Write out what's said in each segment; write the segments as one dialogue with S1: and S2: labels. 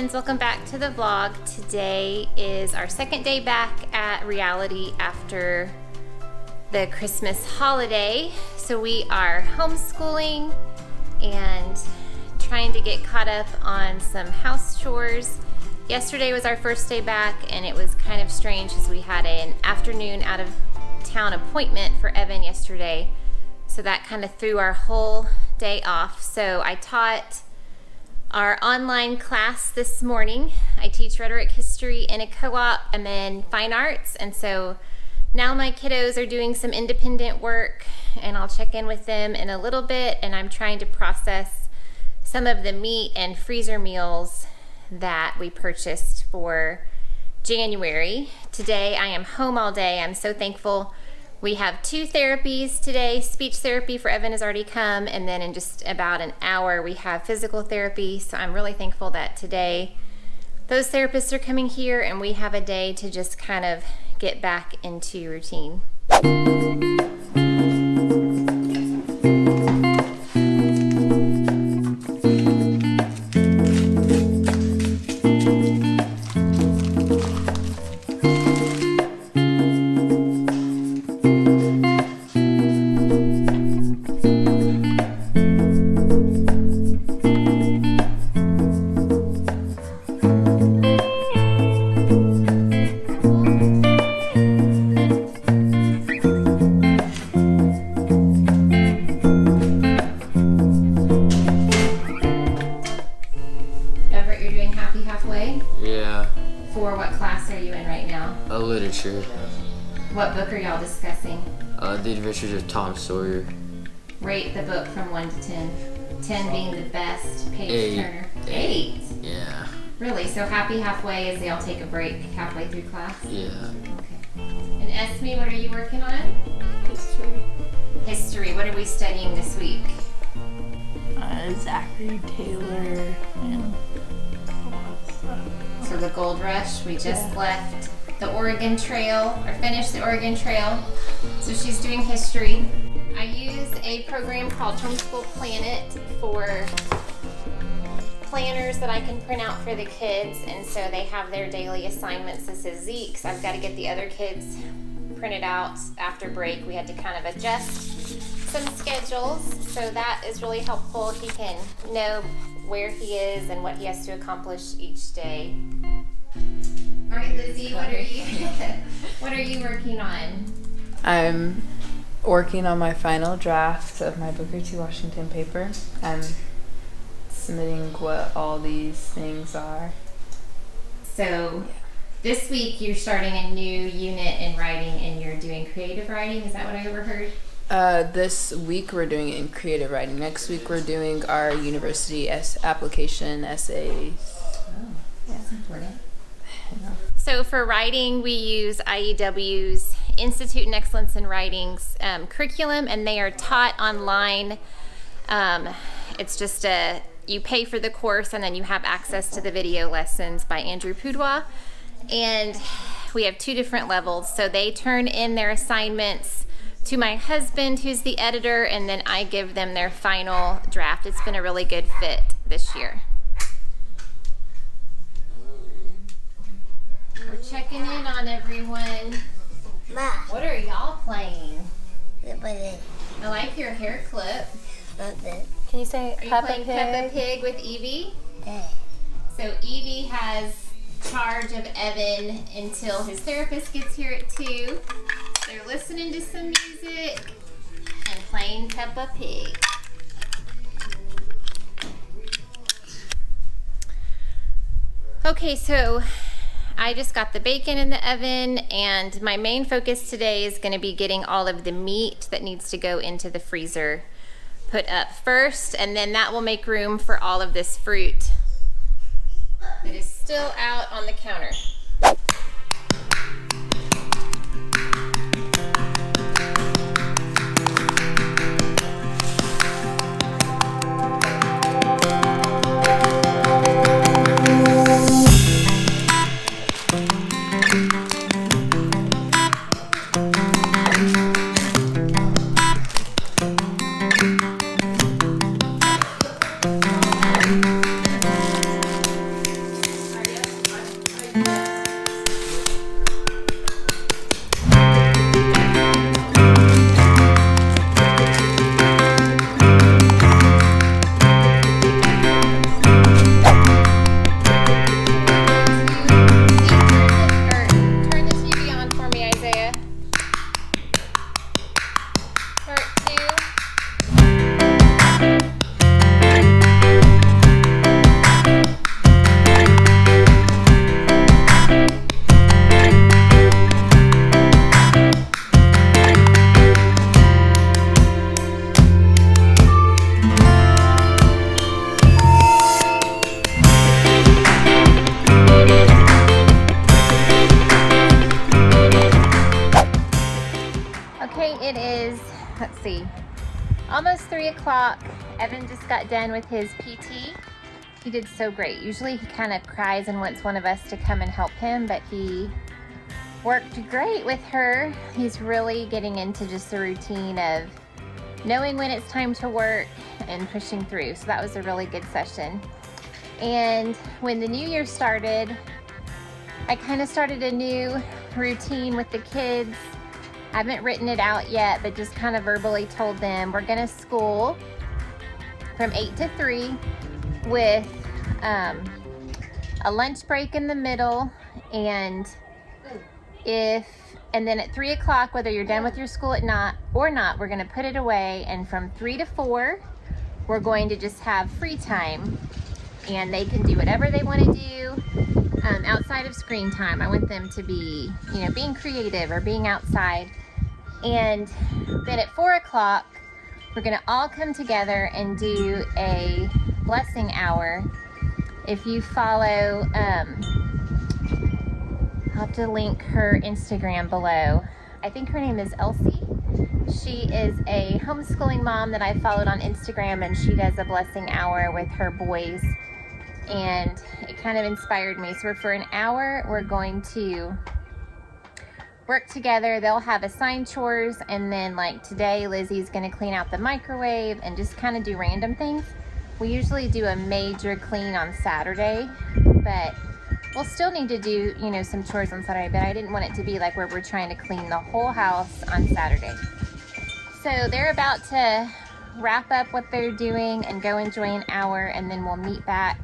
S1: friends, welcome back to the vlog. Today is our second day back at reality after the Christmas holiday. So we are homeschooling and trying to get caught up on some house chores. Yesterday was our first day back and it was kind of strange because we had an afternoon out of town appointment for Evan yesterday. So that kind of threw our whole day off. So I taught our online class this morning. I teach rhetoric, history in a co-op and then fine arts. And so now my kiddos are doing some independent work and I'll check in with them in a little bit. And I'm trying to process some of the meat and freezer meals that we purchased for January. Today I am home all day. I'm so thankful. We have 2 therapies today. Speech therapy for Evan has already come, and then in just about an hour we have physical therapy. So I'm really thankful that today those therapists are coming here and we have a day to just kind of get back into routine.
S2: Literature.
S1: What book are y'all discussing?
S2: The Adventures of Tom Sawyer.
S1: Rate the book from 1 to 10. 10 being the best. Page turner. 8?
S2: Yeah.
S1: Really? So happy halfway as they all take a break halfway through class?
S2: Yeah.
S1: Okay. And Esme, what are you working on?
S3: History.
S1: History. What are we studying this week?
S3: Zachary Taylor and all that stuff.
S1: So the Gold Rush. We just left the Oregon Trail, or finished the Oregon Trail. So she's doing history. I use a program called Homeschool Planet for planners that I can print out for the kids, and so they have their daily assignments. This is Zeke's. I've got to get the other kids printed out after break. We had to kind of adjust some schedules, so that is really helpful. He can know where he is and what he has to accomplish each day. All right, Lizzie, what are you working on?
S3: I'm working on my final draft of my Booker T. Washington paper. I'm submitting what all these things are.
S1: So this week you're starting a new unit in writing and you're doing creative writing. Is that what I overheard?
S3: This week we're doing it in creative writing. Next week we're doing our university application essays.
S1: Oh, that's important. So for writing, we use IEW's Institute in Excellence in Writing's curriculum, and they are taught online. It's just you pay for the course, and then you have access to the video lessons by Andrew Poudois. And we have 2 different levels. So they turn in their assignments to my husband, who's the editor, and then I give them their final draft. It's been a really good fit this year. We're checking in on everyone.
S4: Ma.
S1: What are y'all playing?
S4: I
S1: I like your hair clip.
S3: Can you say
S1: Are you playing Peppa Pig with Evie? So Evie has charge of Evan until his therapist gets here at 2. They're listening to some music and playing Peppa Pig. Okay, so I just got the bacon in the oven, and my main focus today is going to be getting all of the meat that needs to go into the freezer put up first, and then that will make room for all of this fruit that is still out on the counter. o'clock. Evan just got done with his PT. He did so great. Usually he kind of cries and wants one of us to come and help him, but he worked great with her. He's really getting into just the routine of knowing when it's time to work and pushing through. So that was a really good session. And when the new year started, I kind of started a new routine with the kids. I haven't written it out yet, but just kind of verbally told them we're gonna school from 8 to 3 with a lunch break in the middle, and then at 3 o'clock, whether you're done with your school or not, we're gonna put it away, and from 3 to 4, we're going to just have free time, and they can do whatever they wanna do outside of screen time. I want them to be, being creative or being outside. And then at 4 o'clock, we're gonna all come together and do a blessing hour. If you follow, I'll have to link her Instagram below. I think her name is Elsie. She is a homeschooling mom that I followed on Instagram, and she does a blessing hour with her boys. And it kind of inspired me. So for an hour, we're going to work together. They'll have assigned chores, and then like today, Lizzie's gonna clean out the microwave and just kind of do random things. We usually do a major clean on Saturday, but we'll still need to do, some chores on Saturday, but I didn't want it to be like where we're trying to clean the whole house on Saturday. So they're about to wrap up what they're doing and go enjoy an hour, and then we'll meet back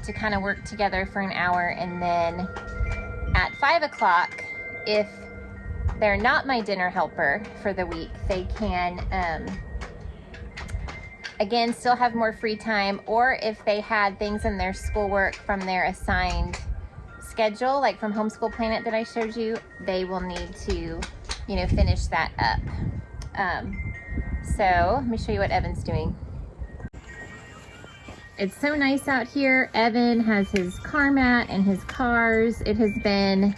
S1: to kind of work together for an hour. And then at 5 o'clock, if they're not my dinner helper for the week, they can, again, still have more free time, or if they had things in their schoolwork from their assigned schedule, like from Homeschool Planet that I showed you, they will need to, finish that up. So let me show you what Evan's doing. It's so nice out here. Evan has his car mat and his cars. It has been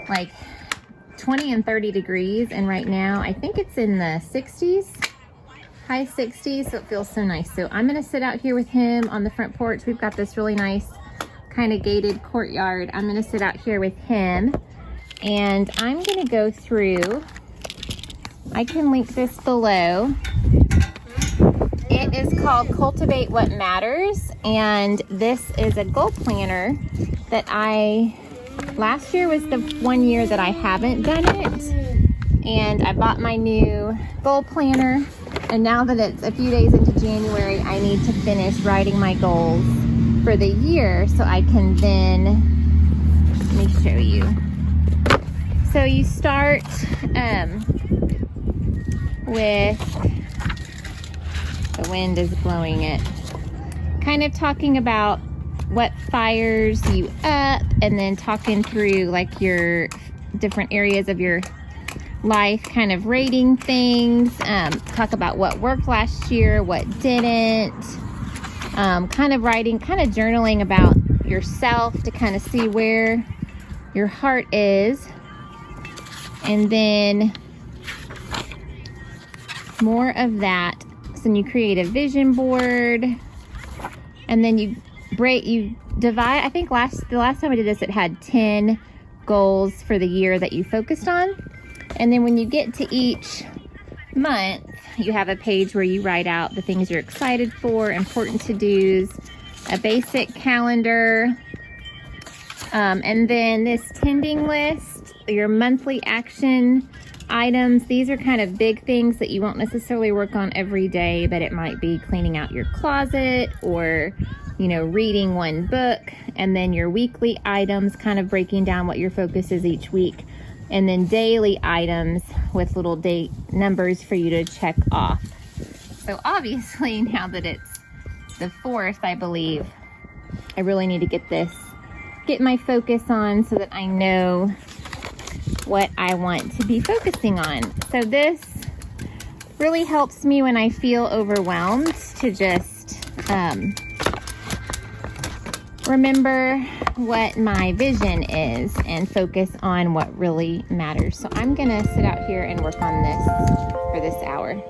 S1: like 20 and 30 degrees, and right now I think it's in the 60s, high 60s, so it feels so nice. So I'm gonna sit out here with him on the front porch. We've got this really nice kind of gated courtyard. I'm gonna sit out here with him, and I'm gonna go through, I can link this below. It is called Cultivate What Matters, and this is a goal planner that last year was the one year that I haven't done it, and I bought my new goal planner, and now that it's a few days into January, I need to finish writing my goals for the year so I can then, let me show you. So you start with, the wind is blowing it, kind of talking about what fires you up, and then talking through like your different areas of your life, kind of rating things, talk about what worked last year, what didn't, kind of writing, kind of journaling about yourself to kind of see where your heart is, and then more of that. So then you create a vision board, and then you divide. I think the last time I did this, it had 10 goals for the year that you focused on. And then when you get to each month, you have a page where you write out the things you're excited for, important to-dos, a basic calendar, and then this tending list, your monthly action items. These are kind of big things that you won't necessarily work on every day, but it might be cleaning out your closet or, reading one book. And then your weekly items, kind of breaking down what your focus is each week. And then daily items with little date numbers for you to check off. So obviously now that it's the 4th, I believe, I really need to get my focus on so that I know what I want to be focusing on. So this really helps me when I feel overwhelmed to just remember what my vision is and focus on what really matters. So I'm gonna sit out here and work on this for this hour.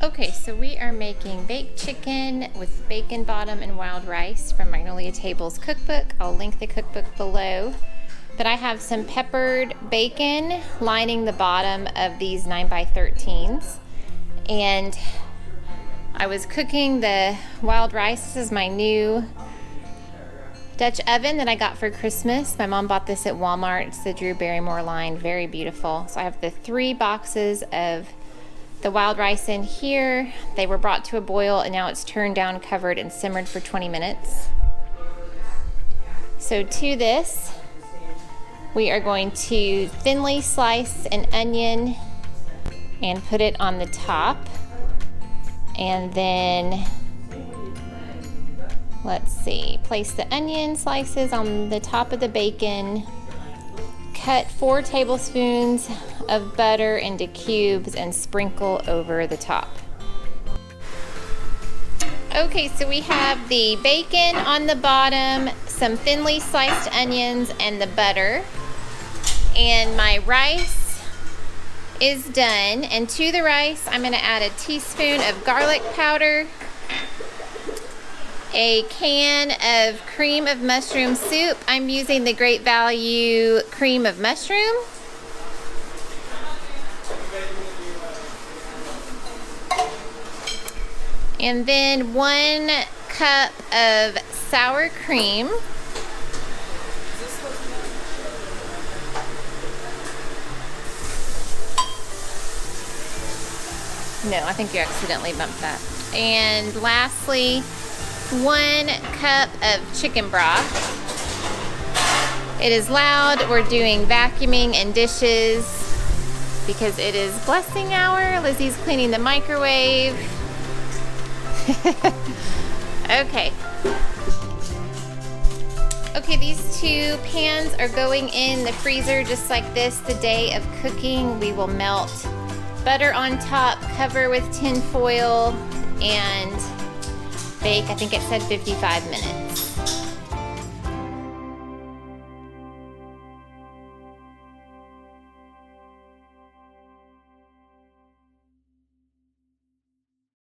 S1: Okay, so we are making baked chicken with bacon bottom and wild rice from Magnolia Table's cookbook. I'll link the cookbook below. But I have some peppered bacon lining the bottom of these 9x13s. And I was cooking the wild rice. This is my new Dutch oven that I got for Christmas. My mom bought this at Walmart. It's the Drew Barrymore line, very beautiful. So I have the 3 boxes of the wild rice in here. They were brought to a boil and now it's turned down, covered, and simmered for 20 minutes. So to this, we are going to thinly slice an onion and put it on the top. And then, let's see, place the onion slices on the top of the bacon. Cut 4 tablespoons of butter into cubes and sprinkle over the top. Okay, so we have the bacon on the bottom, some thinly sliced onions, and the butter. And my rice is done. And to the rice, I'm going to add a teaspoon of garlic powder, a can of cream of mushroom soup. I'm using the Great Value cream of mushroom. And then 1 cup of sour cream. No, I think you accidentally bumped that. And lastly, 1 cup of chicken broth. It is loud. We're doing vacuuming and dishes because it is blessing hour. Lizzie's cleaning the microwave. Okay. Okay, these 2 pans are going in the freezer just like this the day of cooking. We will melt butter on top, cover with tin foil, and bake, I think it said 55 minutes.